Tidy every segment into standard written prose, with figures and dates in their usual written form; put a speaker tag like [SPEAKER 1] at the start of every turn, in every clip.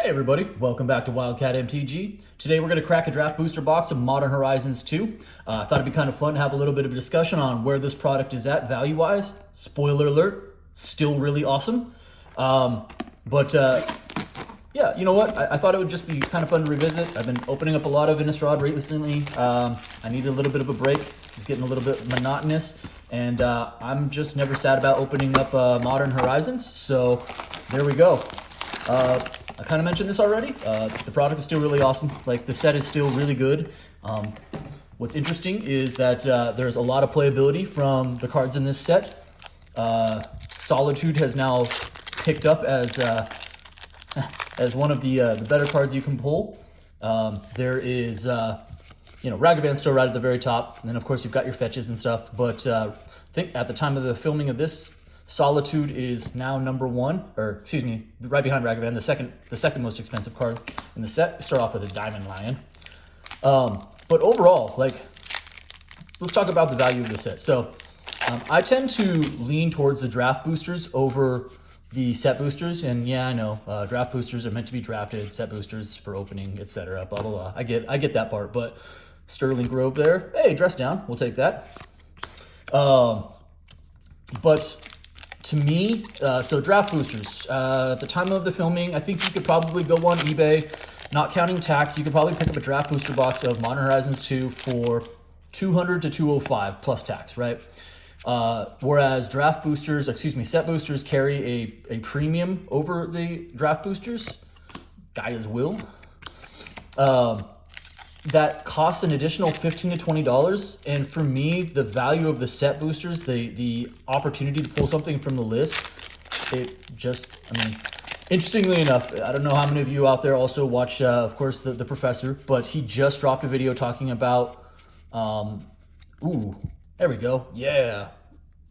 [SPEAKER 1] Hey everybody, welcome back to Wildcat MTG. Today we're going to crack a draft booster box of Modern Horizons 2. I thought it'd be kind of fun to have a little bit of a discussion on where this product is at value-wise. Spoiler alert, still really awesome. Yeah, you know what? I thought it would just be kind of fun to revisit. I've been opening up a lot of Innistrad recently. I needed a little bit of a break. It's getting a little bit monotonous. And I'm just never sad about opening up Modern Horizons. So there we go. I kind of mentioned this already. The product is still really awesome. Like, the set is still really good. What's interesting is that there's a lot of playability from the cards in this set. Solitude has now picked up as one of the better cards you can pull. There is, Ragavan's still right at the very top. And then, of course, you've got your fetches and stuff. But I think at the time of the filming of this, Solitude is now number one, or excuse me, right behind Ragavan, the second most expensive card in the set. We start off with a Diamond Lion. But overall, let's talk about the value of the set. So I tend to lean towards the draft boosters over the set boosters. And yeah, I know draft boosters are meant to be drafted, set boosters for opening, etc. Blah, blah, blah. I get that part, but Sterling Grove there. Hey, dress down. We'll take that. But to me, so draft boosters, at the time of the filming, I think you could probably go on eBay, not counting tax, you could probably pick up a draft booster box of Modern Horizons 2 for $200 to $205 plus tax, right? Whereas set boosters carry a premium over the draft boosters, Gaia's Will. That costs an additional $15 to $20, and for me, the value of the set boosters, the opportunity to pull something from the list, interestingly enough, I don't know how many of you out there also watch, of course, the Professor, but he just dropped a video talking about, there we go, yeah,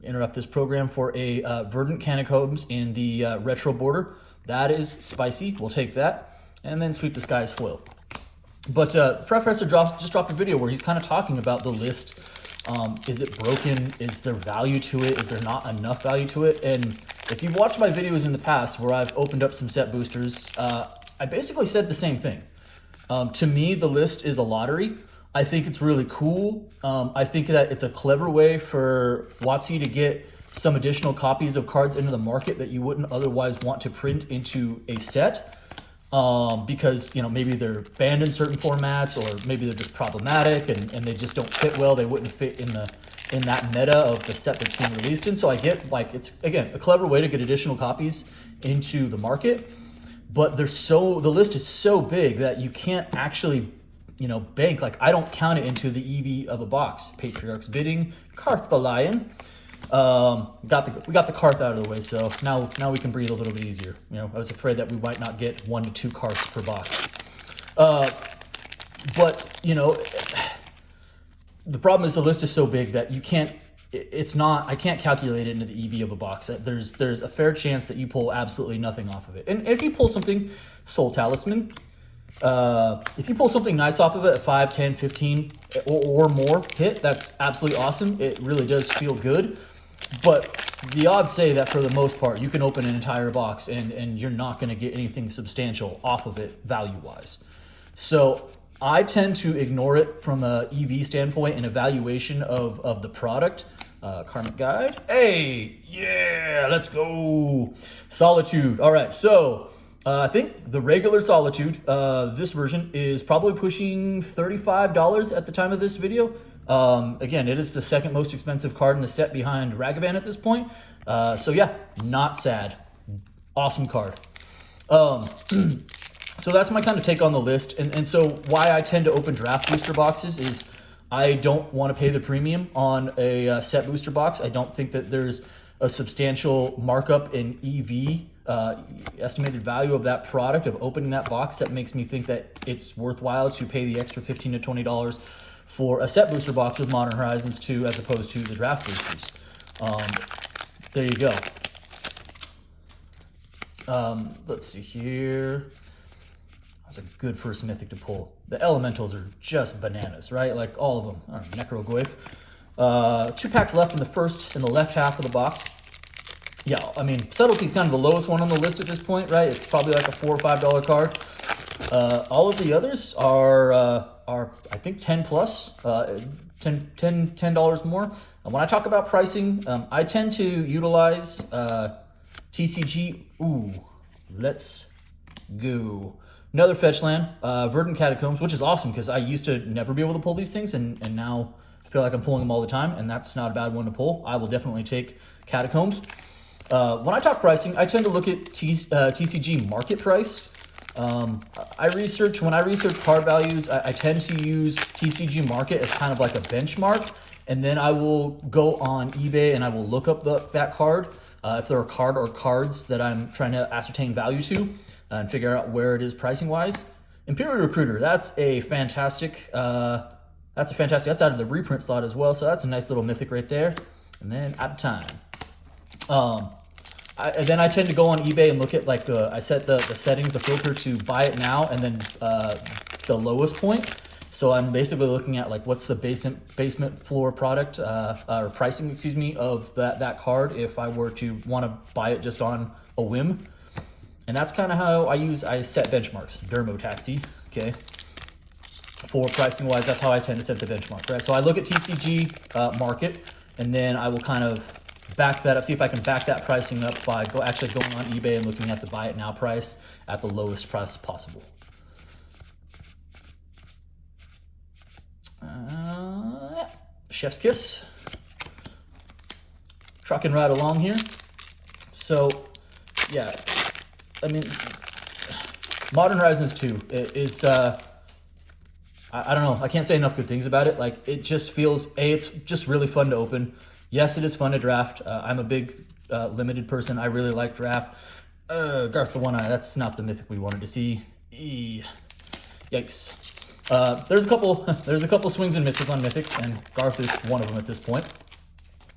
[SPEAKER 1] interrupt this program for a Verdant Catacombs in the retro border. That is spicy, we'll take that, and then Sweep the Skies foil. But Professor just dropped a video where he's kind of talking about the list. Is it broken? Is there value to it? Is there not enough value to it? And if you've watched my videos in the past where I've opened up some set boosters, I basically said the same thing. To me, the list is a lottery. I think it's really cool. I think that it's a clever way for WotC to get some additional copies of cards into the market that you wouldn't otherwise want to print into a set. Because, maybe they're banned in certain formats, or maybe they're just problematic and they just don't fit well. They wouldn't fit in that meta of the set that's being released in. So I get, it's, again, a clever way to get additional copies into the market. But the list is so big that you can't actually, bank. I don't count it into the EV of a box. Patriarch's Bidding, Karth the Lion. We got the Karth out of the way, so now we can breathe a little bit easier. I was afraid that we might not get 1 to 2 Karths per box. But the problem is the list is so big that you can't. I can't calculate it into the EV of a box. There's a fair chance that you pull absolutely nothing off of it. And if you pull something, Soul Talisman, if you pull something nice off of it at 5, 10, 15 or more hit, that's absolutely awesome. It really does feel good. But the odds say that for the most part, you can open an entire box and you're not going to get anything substantial off of it value-wise. So I tend to ignore it from a EV standpoint and evaluation of the product. Karmic Guide. Hey, yeah, let's go. Solitude. All right, so I think the regular Solitude, this version, is probably pushing $35 at the time of this video. Again, it is the second most expensive card in the set behind Ragavan at this point. So yeah, not sad. Awesome card. So that's my kind of take on the list. And so why I tend to open draft booster boxes is I don't want to pay the premium on a set booster box. I don't think that there's a substantial markup in EV, estimated value of that product, of opening that box, that makes me think that it's worthwhile to pay the extra $15 to $20 for a set booster box of Modern Horizons 2 as opposed to the draft boosters. There you go. Let's see here. That's a good first mythic to pull. The elementals are just bananas, right? Like all of them. Necrogoyf. 2 packs left in the left half of the box. yeah, I mean, Subtlety's kind of the lowest one on the list at this point, right? It's probably like a $4 or $5 card. All of the others are I think 10 plus, $10 more. And when I talk about pricing, I tend to utilize TCG. Ooh, let's go. Another fetch land, Verdant Catacombs, which is awesome because I used to never be able to pull these things, and now I feel like I'm pulling them all the time, and that's not a bad one to pull. I will definitely take Catacombs. When I talk pricing, I tend to look at TCG market price. When I research card values, I tend to use TCG market as kind of like a benchmark, and then I will go on eBay and I will look up that card, if there are cards that I'm trying to ascertain value to, and figure out where it is pricing wise. Imperial Recruiter, that's fantastic. That's out of the reprint slot as well, so that's a nice little mythic right there. And then out of time. Then I tend to go on eBay and look at like I set the settings, the filter to buy it now, and then the lowest point. So I'm basically looking at like what's the basement floor product or pricing, excuse me, of that card if I were to want to buy it just on a whim. And that's kind of how I set benchmarks. Dermo Taxi, okay. For pricing wise, that's how I tend to set the benchmark, right? So I look at TCG market, and then I will kind of back that up, see if I can back that pricing up by actually going on eBay and looking at the buy it now price at the lowest price possible. Chef's Kiss. Trucking right along here. So, yeah, I mean, Modern Horizons 2 is, I don't know, I can't say enough good things about it. Like, it just feels, it's just really fun to open. Yes, it is fun to draft. I'm a big limited person. I really like draft. Garth the One Eye, that's not the mythic we wanted to see. Yikes. There's a couple swings and misses on mythics, and Garth is one of them at this point.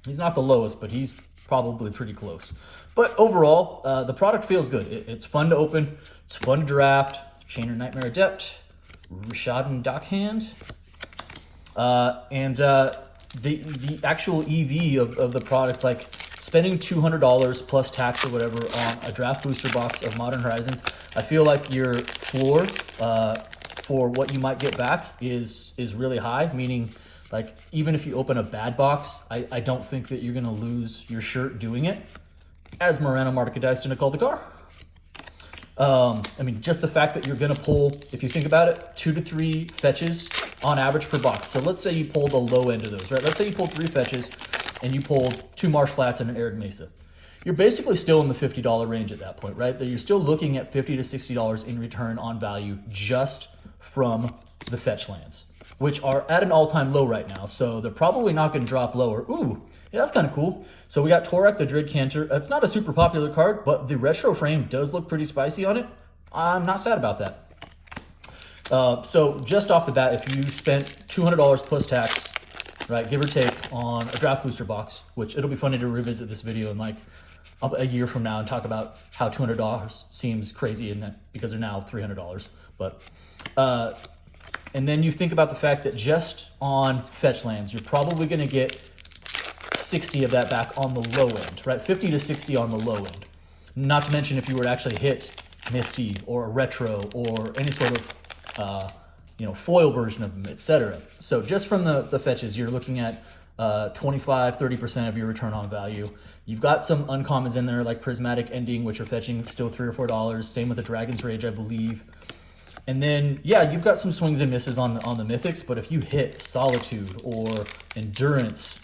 [SPEAKER 1] He's not the lowest, but he's probably pretty close. But overall, the product feels good. It's fun to open. It's fun to draft. Chainer Nightmare Adept, Rishadan Dockhand, and the actual EV of the product, like spending $200 plus tax or whatever on a draft booster box of Modern Horizons, I feel like your floor for what you might get back is really high, meaning like even if you open a bad box, I don't think that you're gonna lose your shirt doing it. As Morano Markadised in a Caldecard. I mean, just the fact that you're gonna pull, if you think about it, 2 to 3 fetches on average per box. So let's say you pulled the low end of those, right? Let's say you pulled 3 fetches and you pulled 2 Marsh Flats and an Arid Mesa. You're basically still in the $50 range at that point, right? That you're still looking at $50 to $60 in return on value just from the fetch lands, which are at an all-time low right now. So they're probably not going to drop lower. Ooh, yeah, that's kind of cool. So we got Torak the Dread Cantor. It's not a super popular card, but the retro frame does look pretty spicy on it. I'm not sad about that. So just off the bat, if you spent $200 plus tax, right, give or take, on a draft booster box, which it'll be funny to revisit this video in like a year from now and talk about how $200 seems crazy in that because they're now $300. But and then you think about the fact that just on fetch lands, you're probably going to get 60 of that back on the low end, right? 50 to 60 on the low end. Not to mention if you were to actually hit Misty or a retro or any sort of foil version of them, etc. So just from the fetches, you're looking at 25-30% of your return on value. You've got some uncommons in there like Prismatic Ending, which are fetching still $3 or $4. Same with the Dragon's Rage, I believe. And then, yeah, you've got some swings and misses on the mythics, but if you hit Solitude or Endurance,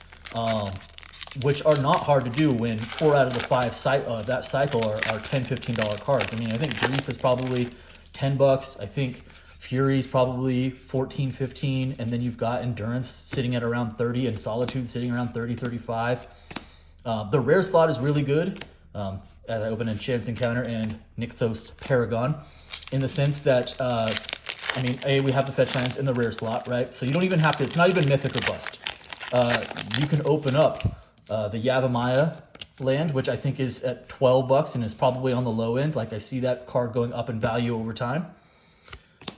[SPEAKER 1] which are not hard to do when 4 out of the 5 that cycle are $10, $15 cards. I mean, I think Grief is probably $10. I think Fury's probably 14, 15, and then you've got Endurance sitting at around 30 and Solitude sitting around 30, 35. The rare slot is really good. As I open Enchant's Encounter and Nykthos Paragon, in the sense that, I mean, we have the fetch lands in the rare slot, right? So you don't even have to, it's not even mythic or bust. You can open up the Yavimaya land, which I think is at $12 and is probably on the low end. Like I see that card going up in value over time.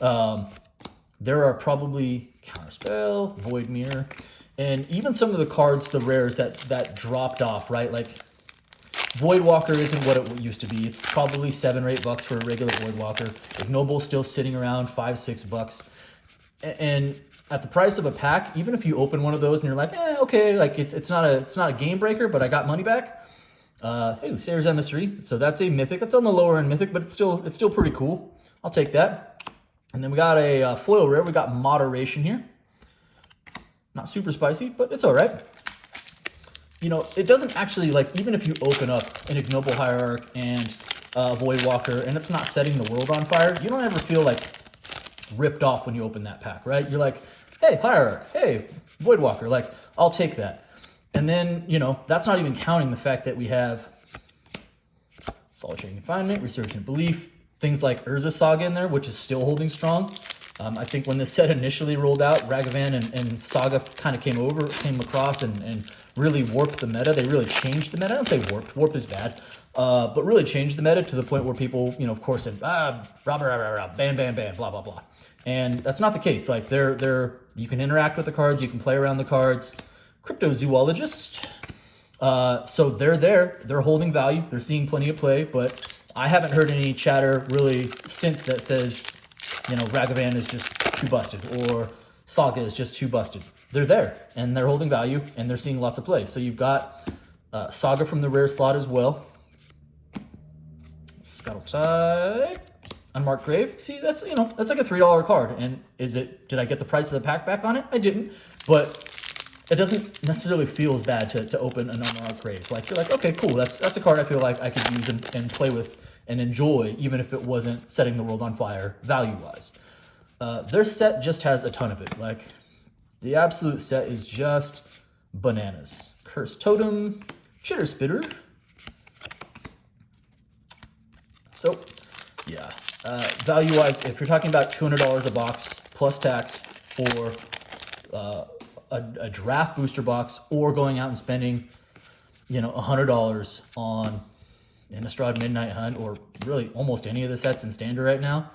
[SPEAKER 1] There are probably Counterspell, Void Mirror, and even some of the cards, the rares that dropped off, right? Like Voidwalker isn't what it used to be. It's probably $7 or $8 for a regular Voidwalker. Ignoble's still sitting around $5, $6. And at the price of a pack, even if you open one of those and you're like, okay, like it's not a game breaker, but I got money back. Hey, Sayers MS3. So that's a mythic. That's on the lower end mythic, but it's still pretty cool. I'll take that. And then we got a foil rare. We got Moderation here. Not super spicy, but it's all right. You know, it doesn't actually, like, even if you open up an Ignoble Hierarch and a Voidwalker and it's not setting the world on fire, you don't ever feel like ripped off when you open that pack, right? You're like, hey, Hierarch, hey, Voidwalker, like, I'll take that. And then, you know, that's not even counting the fact that we have Solitary Confinement, Resurgent Belief, things like Urza Saga in there, which is still holding strong. I think when this set initially rolled out, Ragavan and Saga kind of came across and really warped the meta. They really changed the meta. I don't say warped. Warped is bad. But really changed the meta to the point where people, you know, of course said, ban, blah, blah, blah. And that's not the case. Like, you can interact with the cards. You can play around the cards. Cryptozoologist. So they're there. They're holding value. They're seeing plenty of play. But I haven't heard any chatter really since that says, you know, Ragavan is just too busted or Saga is just too busted. They're there and they're holding value and they're seeing lots of play. So you've got Saga from the rare slot as well. Scuttleside, Unmarked Grave. See, that's, you know, that's like a $3 card. And did I get the price of the pack back on it? I didn't, but it doesn't necessarily feel as bad to open an Unmarked Grave. Like, you're like, okay, cool. That's a card I feel like I could use and play with and enjoy, even if it wasn't setting the world on fire value-wise. Their set just has a ton of it. Like, the absolute set is just bananas. Cursed Totem, Chitter Spitter. So, yeah. Value-wise, if you're talking about $200 a box plus tax for a draft booster box, or going out and spending, you know, $100 on Innistrad Midnight Hunt, or really almost any of the sets in Standard right now,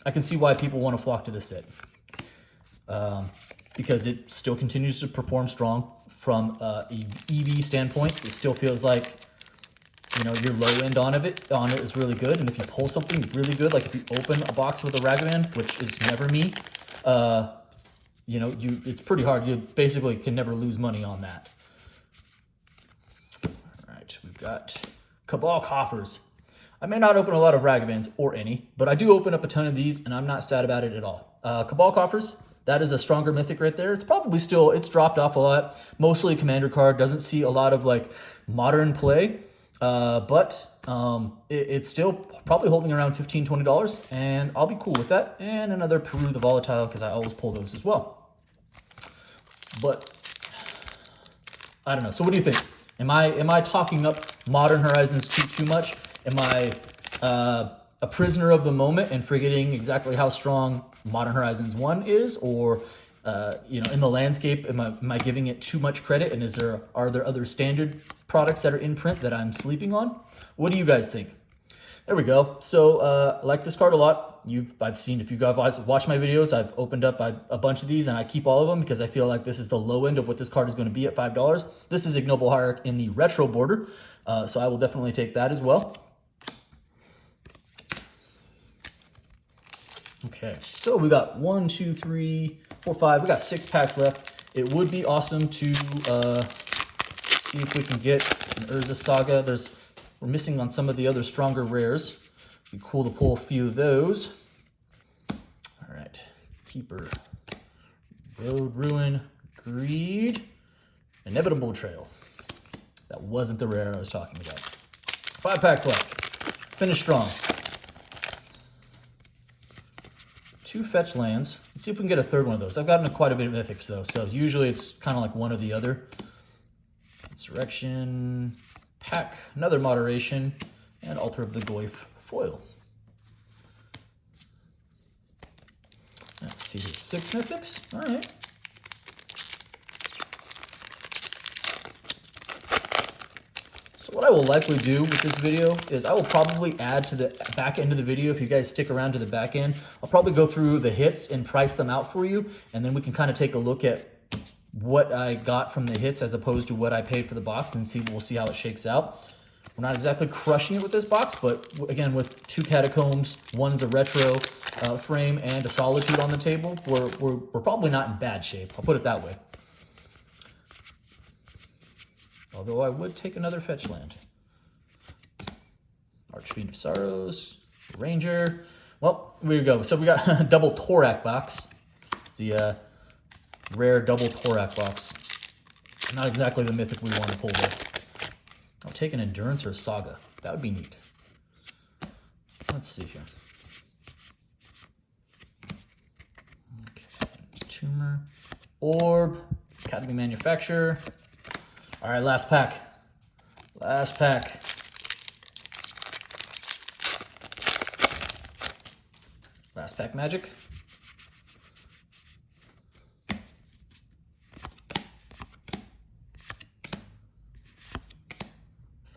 [SPEAKER 1] I can see why people want to flock to this set. Because it still continues to perform strong from a EV standpoint. It still feels like, you know, your low end on it is really good. And if you pull something really good, like if you open a box with a Ragavan, which is never me, you know, it's pretty hard. You basically can never lose money on that. All right, we've got Cabal Coffers. I may not open a lot of Ragavans or any, but I do open up a ton of these, and I'm not sad about it at all. Cabal Coffers, that is a stronger mythic right there. It's probably still, it's dropped off a lot. Mostly a commander card, doesn't see a lot of like modern play, but it's still probably holding around $15, $20, and I'll be cool with that. And another Peru the Volatile, because I always pull those as well. But I don't know. So what do you think? Am I talking up Modern Horizons too much? Am I a prisoner of the moment and forgetting exactly how strong Modern Horizons 1 is? Or you know, in the landscape, am I giving it too much credit? And are there other Standard products that are in print that I'm sleeping on? What do you guys think? There we go. So I like this card a lot. I've seen, if you guys watch my videos, I've opened up a bunch of these, and I keep all of them because I feel like this is the low end of what this card is going to be at $5. This is Ignoble Hierarch in the retro border, so I will definitely take that as well. Okay, so we got 1, 2, 3, 4, 5. We got 6 packs left. It would be awesome to see if we can get an Urza Saga. We're missing on some of the other stronger rares. Be cool to pull a few of those. All right, Keeper, Road Ruin, Greed, Inevitable Betrayal. That wasn't the rare I was talking about. 5 packs left. Finish strong. 2 fetch lands. Let's see if we can get a third one of those. I've gotten quite a bit of mythics though, so usually it's kind of like one or the other. Insurrection, Pack, another Moderation, and Altar of the Goyf foil. Let's see, 6 mythics. All right. So what I will likely do with this video is I will probably add to the back end of the video, if you guys stick around to the back end, I'll probably go through the hits and price them out for you, and then we can kind of take a look at what I got from the hits as opposed to what I paid for the box, and we'll see how it shakes out. We're not exactly crushing it with this box, but again, with 2 Catacombs, one's a retro frame, and a Solitude on the table, we're probably not in bad shape. I'll put it that way. Although I would take another fetch land. Archfiend of Sorrows, Ranger. Well, here we go. So we got a double Torak box. It's the rare double Torak box. Not exactly the mythic we want to pull there. I'll take an Endurance or a Saga. That would be neat. Let's see here. Okay, Tumor, Orb, Academy Manufacturer. All right, last pack. Last pack. Last pack magic.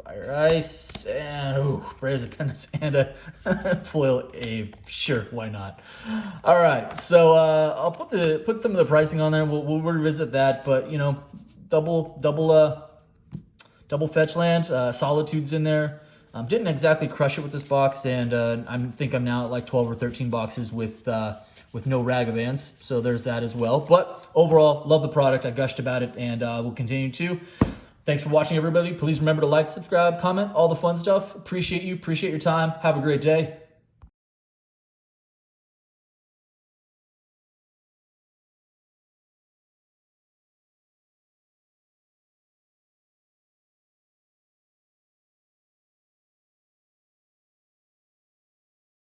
[SPEAKER 1] Fire Ice, and Braves of Penance, and a foil Abe. Sure, why not? All right, so I'll put some of the pricing on there. We'll revisit that, but you know, double fetch land, Solitude's in there. Didn't exactly crush it with this box, and I think I'm now at like 12 or 13 boxes with no Ragavans, so there's that as well. But overall, love the product. I gushed about it, and we'll continue to. Thanks for watching, everybody. Please remember to like, subscribe, comment, all the fun stuff. Appreciate you. Appreciate your time. Have a great day.